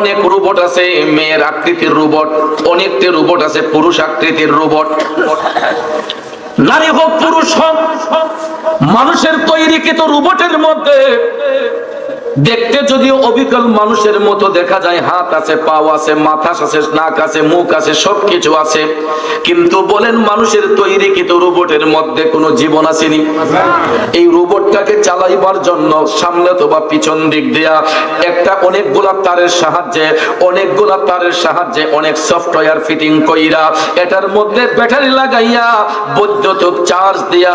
অনেক রোবট আছে মেয়ের আকৃতির রোবট, অনেকটা রোবট আছে পুরুষ আকৃতির রোবট। নারী হোক পুরুষ হোক, মানুষের তৈরিকৃত রোবটের মধ্যে দেখতে যদিও অবিকল মানুষের মতো দেখা যায়, হাত আছে, পাও আছে, মাথা আছে, নাক আছে, মুখ আছে, সবকিছু আছে, কিন্তু বলেন মানুষের তৈরিকৃত রোবটের মধ্যে কোনো জীবন আসেনি। এই রোবটটাকে চালাইবার জন্য সামনে অথবা পিছন দিক দিয়া একটা অনেকগুলা তারের সাহায্যে অনেক সফটওয়্যার ফিটিং কইরা এটার মধ্যে ব্যাটারি লাগাইয়া বৈদ্যুতিক চার্জ দিয়া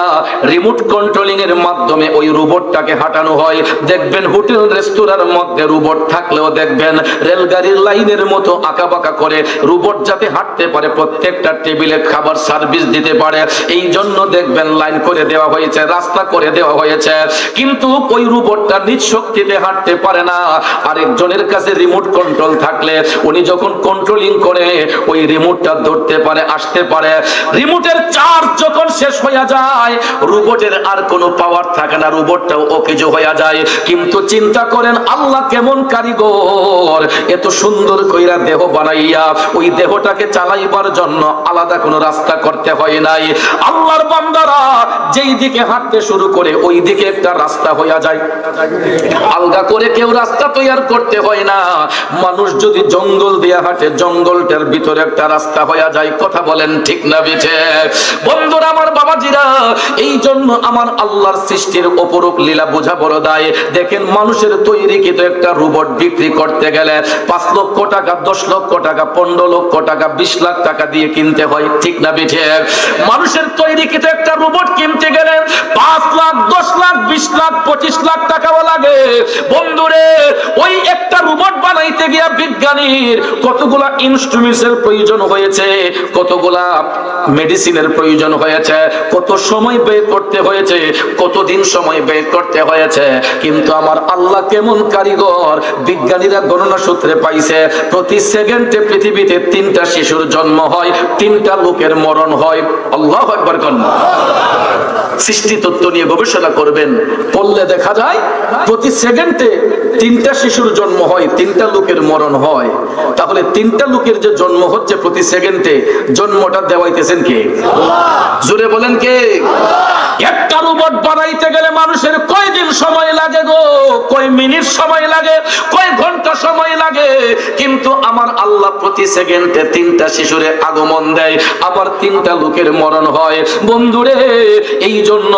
রিমোট কন্ট্রোলিং এর মাধ্যমে ওই রোবটটাকে হাঁটানো হয়। দেখবেন হোটেল রেস্তোরাঁর মধ্যে রোবট থাকলেও দেখবেন রেলগাড়ির লাইনের মতো আঁকাবাঁকা করে রোবট যাতে হাঁটতে পারে, প্রত্যেকটা টেবিলে খাবার সার্ভিস দিতে পারে, এই জন্য দেখবেন লাইন করে দেওয়া হয়েছে, রাস্তা করে দেওয়া হয়েছে। কিন্তু ওই রোবটটা নিজ শক্তিতে হাঁটতে পারে না। আরেকজনের কাছে রিমোট কন্ট্রোল থাকলে উনি যখন কন্ট্রোলিং করে ওই রিমোটটা ধরতে পারে, আসতে পারে। রিমোটের চার্জ যখন শেষ হয়ে যায় রোবটের আর কোনো পাওয়ার থাকে না, রোবটটাও অকেজো হয়ে যায়। কিন্তু চিন্তা করেন আল্লাহ কেমন কারিগর, এত সুন্দর কইরা দেহ বানাইয়া ওই দেহটাকে চালাইবার জন্য আলাদা কোনো রাস্তা করতে হয় নাই। আল্লাহর বান্দারা যেই দিকে হাঁটতে শুরু করে ওই দিকে একটা রাস্তা হইয়া যায়, আলগা করে কেউ রাস্তা তৈরি করতে হয় না। মানুষ যদি জঙ্গল দিয়ে হাঁটে জঙ্গলটার ভিতরে একটা রাস্তা হইয়া যায়। কথা বলেন ঠিক না বিঠে? বন্ধুরা আমার, বাবাজিরা, এই জন্য আমার আল্লাহর সৃষ্টির অপরূপ লীলা বোঝা বড় দায়। দেখেন মানুষের তৈরিকৃত একটা রোবট বিক্রি করতে গেলে 5 লক্ষ টাকা, 10 লক্ষ টাকা, 15 লক্ষ টাকা, 20 লাখ টাকা দিয়ে কিনতে হয়, ঠিক না বিঠে? মানুষের তৈরিকৃত একটা রোবট কিনতে গেলে 5 লাখ, 10 লাখ, 20 লাখ, 25 লাখ টাকাও লাগে। বন্ধুরে, ওই একটা রোবট বানাইতে গিয়া বিজ্ঞানীর কতগুলা ইনস্ট্রুমেন্টসের প্রয়োজন হয়েছে, কতগুলা মেডিসিনের প্রয়োজন হয়েছে, কত সময় ব্যয় করতে হয়েছে, কতদিন সময় ব্যয় করতে হয়েছে। কিন্তু আমার আল্লাহ কেমন কারিগর, বিজ্ঞানীরা গণনা সূত্রে পাইছে প্রতি সেকেন্ডে পৃথিবীতে 3টা শিশুর জন্ম হয়, 3টা লোকের মরণ হয়। আল্লাহু আকবার। সৃষ্টি তত্ত্ব নিয়ে গবেষণা করবেন, পড়লে দেখা যায় প্রতি সেকেন্ডে 3টা শিশুর জন্ম হয়, 3টা লোকের মরণ হয়। তাহলে 3টা লোকের যে জন্ম হচ্ছে প্রতি সেকেন্ডে, জন্মটা দেওয়াইতেছেন কে? জোরে বলেন কে? একটা রোবট বানাইতে গেলে মানুষের কয় দিন সময় লাগে গো, কয় মিনিট সময় লাগে, কয় ঘন্টা সময় লাগে। কিন্তু আমার আল্লাহ প্রতি সেকেন্ডে 3টা শিশুরে আগমন দেয়, আবার 3টা লোকের মরণ হয়। বন্ধুরে, এই জন্য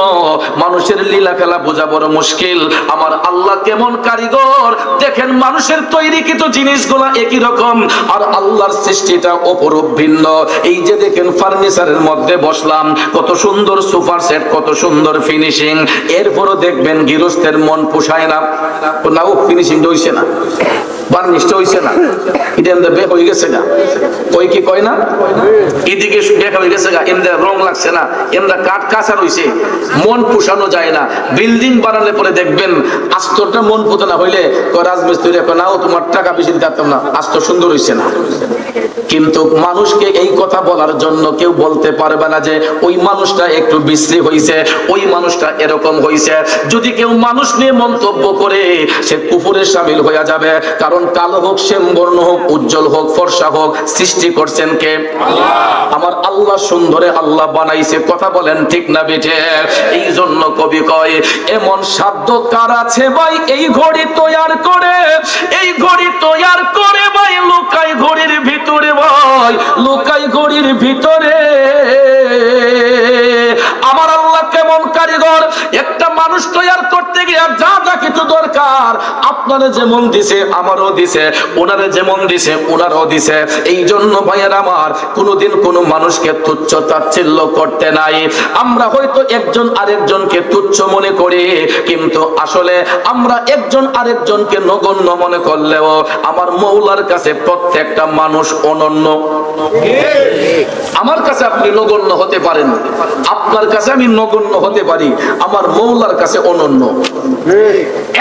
মানুষের লীলা খেলা বোঝা বড় মুশকিল। আমার আল্লাহ কেমন কারিগর দেখেন, মানুষের তৈরিকৃত জিনিসগুলা একই রকম আর আল্লাহর সৃষ্টিটা অপরূপ ভিন্ন। এই যে দেখেন ফার্নিচারের মধ্যে বসলাম, কত সুন্দর সোফার সেট, কত সুন্দর ফিনিশিং, এরপরও দেখবেন গৃহস্থের মন পোষায় না, না ও ফিনিশিং হইছে না, বার্নিশটা হইছে না, এটা এমনি বে হয়ে গেছে গা, কই কি কয় না, এদিকে বেকা হয়ে গেছে গা, এমনি রং লাগছে না, এমনি কাঠ কাঁচা রইছে, মন পোষানো যায় না। বিল্ডিং বানালে পরে দেখবেন আস্তরটা মন পোষা না হইলে রাজমিস্ত্রি নাও তোমার টাকা বেশি দিতে পারতাম না, আস্তর সুন্দর হইছে না। কিন্তু মানুষকে এই কথা বলার জন্য কেউ বলতে পারবে না যে ওই মানুষটা একটু বিশ্রী হইছে, ওই মানুষটা এরকম হইছে। যদি কেউ মানুষ নিয়ে মন্তব্য করে সে কুফরে শামিল হয়ে যাবে। কারণ কালো হোক, শ্যামবর্ণ হোক, উজ্জ্বল হোক, ফর্সা হোক, সৃষ্টি করছেন কে? আমার আল্লাহ সুন্দরে আল্লাহ বানাইছে। কথা বলেন ঠিক না বেঠে? এই জন্য কবি কয় এমন সাধ্য কার আছে ভাই এই ঘড়ি তৈয়ার করে, এই ঘড়ি তৈয়ার করে ভাই লুকাই ঘড়ির ভিতরে, ভাই লুকাই ঘড়ির ভিতরে। আমার আল্লাহ কেমন কারিগর, একটা মানুষ তৈয়ার করতে গিয়ে যা যা কিছু দরকার আপনারে যেমন দিছে আমারও দিছে, ওনারে যেমন দিছে ওনারও দিছে। এই জন্য ভাইয়ের আমার, কোনোদিন কোনো মানুষকে তুচ্ছ তাচ্ছিল্য করতে নাই। আমরা হয়তো একজন আরেকজনকে তুচ্ছ মনে করি, কিন্তু আসলে আমরা একজন আরেকজনকে নগণ্য মনে করলেও আমার মৌলার কাছে প্রত্যেকটা মানুষ অনন্য। আমার কাছে আপনি নগণ্য হতে পারেন, আপনার কাছে আমি নগণ্য হতে পারি, আমার মৌলার কাছে অনন্য।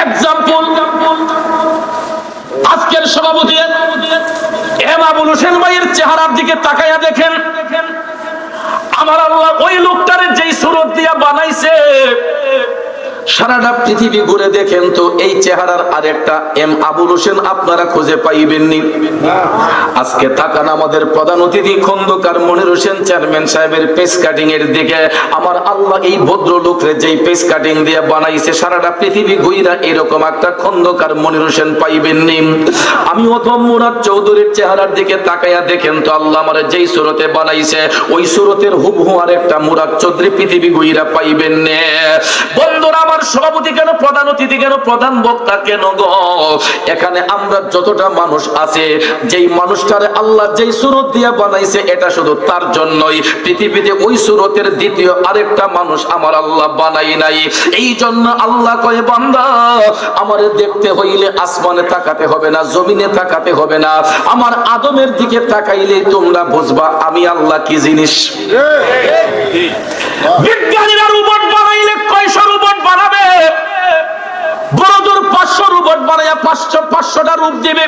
এক্সাম্পল, আজকের সভাপতি এমাবুল হোসেন ভাইয়ের চেহারার দিকে তাকাইয়া দেখেন, আমার আল্লাহ ওই লোকটারে যেই সুরত দিয়া বানাইছে সারাটা পৃথিবী ঘুরে দেখেন তো এই চেহারার আরেকটা এম আবুল হোসেন আপনারা খুঁজে পাইবেননি। আজকে তাকান আমাদের প্রধান অতিথি খন্দকার মনির হোসেন চেয়ারম্যান সাহেবের পেস কাটিং এর দিকে। আমার আল্লাহ এই ভদ্রলোকরে যেই পেস কাটিং দিয়ে বানাইছে, সারাটা পৃথিবী ঘুইরা এরকম একটা খন্দকার মনির হোসেন পাইবেননি। আমি অথম মুরাদ চৌধুরীর চেহারার দিকে তাকাইয়া দেখেন তো আল্লাহ আমার যেই সুরতে বানাইছে ওই সুরতের হুবহু আর একটা মুরাদ চৌধুরী পৃথিবী ঘুইরা পাইবেন না। বন্ধুরা আমার সভাপতি কেন, প্রধান অতিথি কেন, প্রধান বক্তা কেন গো? এখানে আমরা যতটা মানুষ আছে, যেই মানুষটারে আল্লাহ যেই সুরত দিয়ে বানাইছে এটা শুধু তার জন্যই। পৃথিবীতে ওই সুরতের দ্বিতীয় আরেকটা মানুষ আমার আল্লাহ বানাই নাই। এই জন্য আল্লাহ কয় বান্দা আমারে দেখতে হইলে আসমানে তাকাতে হবে না, জমিনে তাকাতে হবে না, আমার আদমের দিকে তাকাইলেই তোমরা বুঝবা আমি আল্লাহ কি জিনিস। বিজ্ঞানীরা রোবট বানাইলে কয়শো রোবট বানাবে, বড়জোর 500 রোবট বানাইয়া 500টা রূপ দিবে।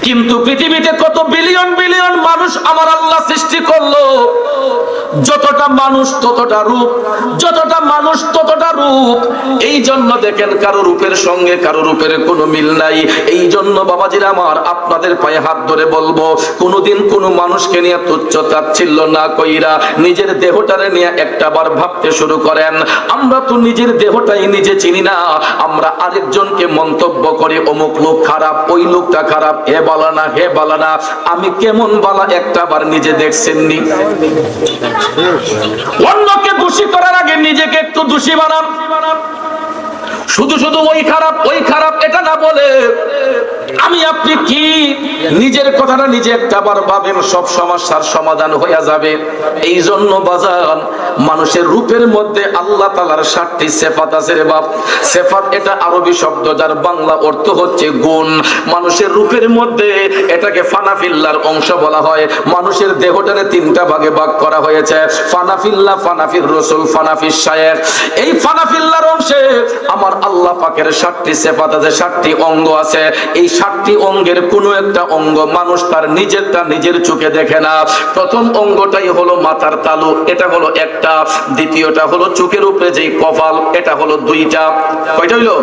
কিন্তু পৃথিবীতে কত বিলিয়ন বিলিয়ন মানুষ আমার আল্লাহ সৃষ্টি করলো, যতটা মানুষ ততটা রূপ, যতটা মানুষ ততটা রূপ। এই জন্য দেখেন কারো রূপের সঙ্গে কারো রূপের কোনো মিল নাই। এই জন্য বাবাজিরা আমার আপনাদের পায়ে হাত ধরে বলবো, কোনোদিন কোনো মানুষকে নিয়ে তুচ্ছ তাচ্ছিল্য না কইরা নিজের দেহটারে নিয়ে একটাবার ভাবতে শুরু করেন। আমরা তো নিজের দেহটাই নিজে চিনি না, আমরা আরেকজনকে মন্তব্য করি অমুক লোক খারাপ, ওই লোকটা খারাপ, হে বালা না, হে বালা না। আমি কেমন বালা একটাবার নিজে দেখছেননি? অন্যকে দোষী করার আগে নিজেকে একটু দোষী বানান। শুধু শুধু ওই খারাপ ওই খারাপ এটা না বলে আমি আপনি কি নিজের কথাটা নিজে একটাবার ভাবেন, সব সমস্যার সমাধান হয়ে যাবে। এই জন্য বাজান মানুষের রূপের মধ্যে আল্লাহ তাআলার 7টি সিফাত আছে রে বাপ। সিফাত এটা আরবি শব্দ যার বাংলা অর্থ হচ্ছে গুণ। মানুষের রূপের মধ্যে এটাকে ফানাফিল্লার অংশ বলা হয়। মানুষের দেহটারে 3টা ভাগে ভাগ করা হয়েছে, ফানাফিল্লাহ, ফানাফির রাসূল, ফানাফিস শায়েখ। এই ফানাফিল্লার অংশে আমার আল্লাহ পাকের 7টি সিফাত আছে, 7টি অঙ্গ আছে। এই 7টি অঙ্গের কোনো একটা অঙ্গ মানুষ তার নিজেরটা নিজের চোখে দেখে না। প্রথম অঙ্গটাই হলো মাথার তালু, এটা হলো একটা। দ্বিতীয়টা হলো চোখের উপরে যেই কপাল, এটা হলো 2টা। কয়টা হইলো?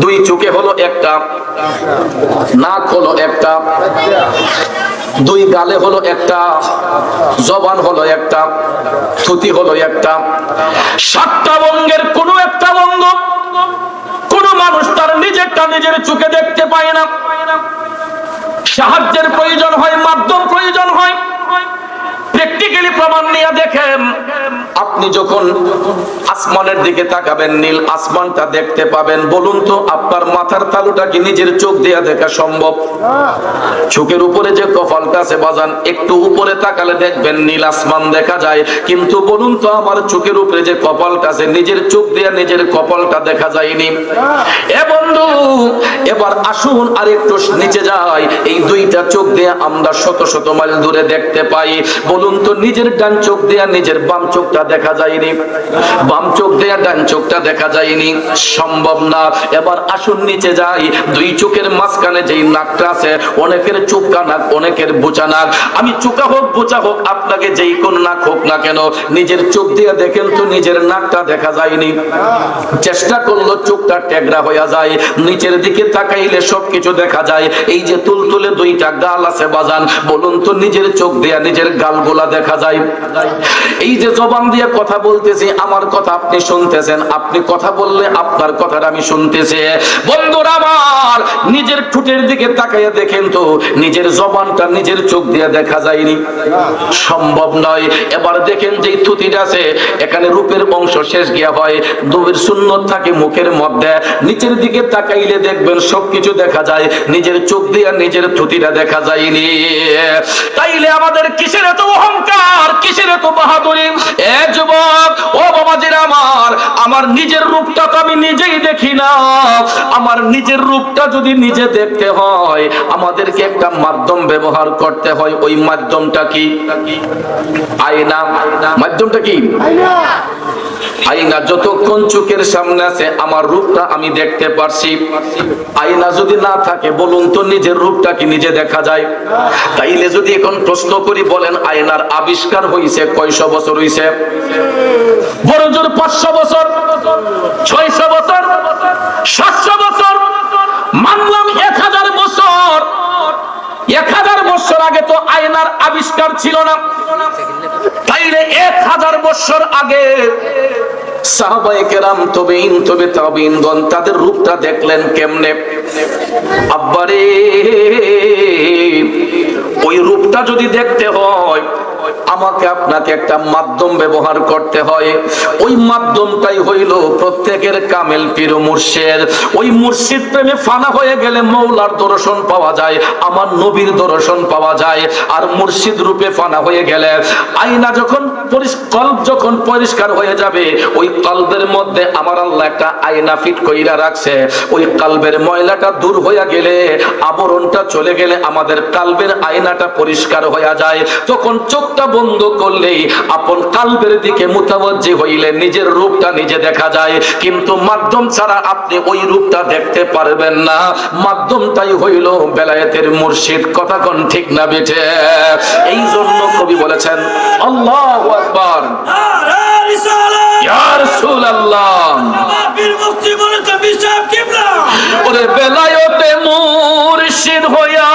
2। চোখে হলো একটা, নাক হলো একটা, 2 গালে হলো একটা, জবান হলো একটা, থুতি হলো একটা। 7টা অঙ্গের কোনো একটা অঙ্গ কোন মানুষ তার নিজেরটা নিজের চোখে দেখতে পায় না। সাহায্যের প্রয়োজন হয়, মাধ্যম প্রয়োজন হয়। প্র্যাকটিক্যালি প্রমাণ নিয়ে দেখেন, আপনি যখন আসমানের দিকে তাকাবেন নীল আসমানটা দেখতে পাবেন। বলুন তো আপনার মাথার তালুটা কি নিজের চোখ দিয়ে দেখা সম্ভব? চোখের উপরে যে কপালটা আছে বাজান, একটু উপরে তাকালে দেখবেন নীল আসমান দেখা যায়। কিন্তু বলুন তো আমার চোখের উপরে যে কপালটা আছে নিজের চোখ দিয়ে নিজের কপালটা দেখা যায়নি। এ বন্ধু এবার আসুন আর একটু নিচে যাই। এই 2টা চোখ দিয়ে আমরা শত শত মাইল দূরে দেখতে পাই। বলুন তো নিজের ডান চোখ দিয়ে নিজের বাম চোখটা দেখা যায়নি, বাম চোখ দিয়ে ডান চোখটা দেখা যায়নি, সম্ভব না। এবার আসুন নিচে যাই। 2 চোখের মাঝখানে যেই নাকটা আছে, অনেকের চোখা নাক, অনেকের বোচা নাক। আমি চোখা হোক বোচা হোক, আপনাকে যেই কোন নাক হোক না কেন, নিজের চোখ দিয়ে দেখেন তো নিজের নাকটা দেখা যায়নি। চেষ্টা করলো চোখটা টেকরা হয়ে যায়, নিচের দিকে তাকাইলে সবকিছু দেখা যায়। এই যে তুলতুলে 2টা গাল আছে বাজান, বলুন তো নিজের চোখ দিয়ে নিজের গালগুলা দেখা যায়। এই যে জবান দিয়ে কথা বলতেছি, আমার কথা আপনি শুনতেছেন, আপনি কথা বললে আপনার কথাটা আমি শুনতেছি। বন্ধুরা আমার নিজের ঠোঁটের দিকে তাকাইয়া দেখেন তো নিজের জবানটা নিজের চোখ দিয়ে দেখা যায়নি, সম্ভব নয়। এবার দেখেন যে থুতিটা আছে, এখানে রূপের অংশ শেষ গিয়া হয়, দুবের সুন্নত থাকে মুখের মধ্যে। নিচের দিকে তাকাইলে দেখবেন সবকিছু দেখা যায়, নিজের চোখ দিয়ে নিজের থুতিটা দেখা যায়নি। তাইলে আমাদের কিসের এত অহংকার, কিসের এত বাহাদুরি? এ যুবক, ও বাবাজিরা আমার, আমার নিজের রূপটা তো আমি নিজে কিছুই দেখি না। আমার নিজের রূপটা যদি নিজে দেখতে হয়, আমাদেরকে একটা মাধ্যম ব্যবহার করতে হয়। ওই মাধ্যমটা কি? আয়না। মাধ্যমটা কি? আয়না। যতক্ষণ চোখের সামনে আছে আমার রূপটা আমি দেখতে পারছি। আয়না যদি না থাকে, বলুন তো নিজের রূপটা কি নিজে দেখা যায়? তাইলে যদি এখন প্রশ্ন করি, বলেন আয়নার আবিষ্কার হয়েছে কয়শো বছর হয়েছে? বড় জোর 500 বছর, 600 বছর, 700 বছর, মানলাম 1000 বছর। 1000 বছর আগে তো আয়নার আবিষ্কার ছিল না। তাইলে 1000 বছর আগে সাহাবায়ে কেরাম, তবে তাবিঈনগণ তাদের রূপটা দেখলেন কেমনে? আব্বারে, ওই রূপটা যদি দেখতে হয়, আমাকে আপনাকে একটা মাধ্যম ব্যবহার করতে হয়। ওই মাধ্যমটাই হইল প্রত্যেকের কামেল পীর মুর্শিদ। ওই মুর্শিদ প্রেমে ফানা হয়ে গেলে মৌলার দর্শন পাওয়া যায়, আমার নবীর দর্শন পাওয়া যায়। আর মুর্শিদ রূপে ফানা হয়ে গেলে আয়না যখন কলব যখন পরিষ্কার হয়ে যাবে, ওই কলবের মধ্যে আমার আল্লাহ একটা আয়না ফিট কইরা রাখছে। ওই কলবের ময়লাটা দূর হয়ে গেলে, আবরণটা চলে গেলে আমাদের কলবের আয়নাটা পরিষ্কার হয়ে যায়। তখন চোখটা বন্ধ করলেই আপন কলবের দিকে মুতাওয়াজ্জি হইলে নিজের রূপটা নিজে দেখা যায়। কিন্তু মাধ্যম ছাড়া আপনি ওই রূপটা দেখতে পারবেন না। মাধ্যমটাই হইল বেলায়েতের মুর্শিদ। কথা কোন ঠিক না বেঠে? এই জন্য কবি বলেছেন আল্লাহু আকবার, ইয়া রাসূলুল্লাহ। ওরে বেলায়েতে মুর্শিদ হইয়া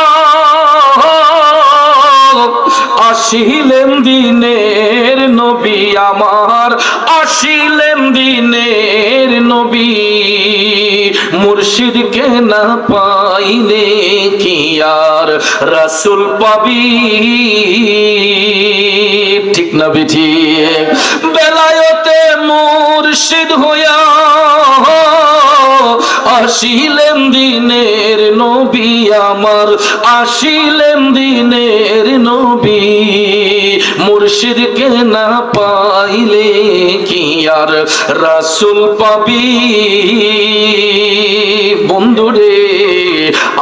আসিলেন দিনের নবী আমার, আসিলেন দিনের নবী। মুর্শিদকে না পাইলে কি আর রাসূল পাবি? ঠিক না ঠিক? বেলায়েতে মুর্শিদ হইয়া আসিলেন দিনের নবী আমার, আসিলেন দিনের নবী। মুর্শিদকে না পাইলে কি আর রাসূল পাবি? বন্ধুরে,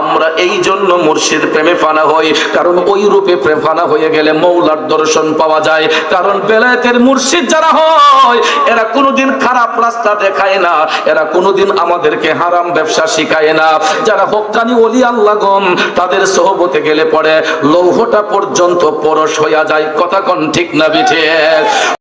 আমরা এই জন্য মুর্শিদ প্রেমে ফানা হই, কারণ ওই রূপে প্রেম ফানা হয়ে গেলে মৌলার দর্শন পাওয়া যায়। কারণ বেলায়েতের মুর্শিদ যারা হয়, এরা কোনোদিন খারাপ রাস্তা দেখায় না, এরা কোনোদিন আমাদেরকে হারাম ব্যবসা শিখায় না। যারা হক্কানি ওলি আল্লাহগণ, তাদের সোহবতে গেলে পরে লৌহটা পর্যন্ত পরশ হইয়া যায়। কথা কোন ঠিক না বিঠে?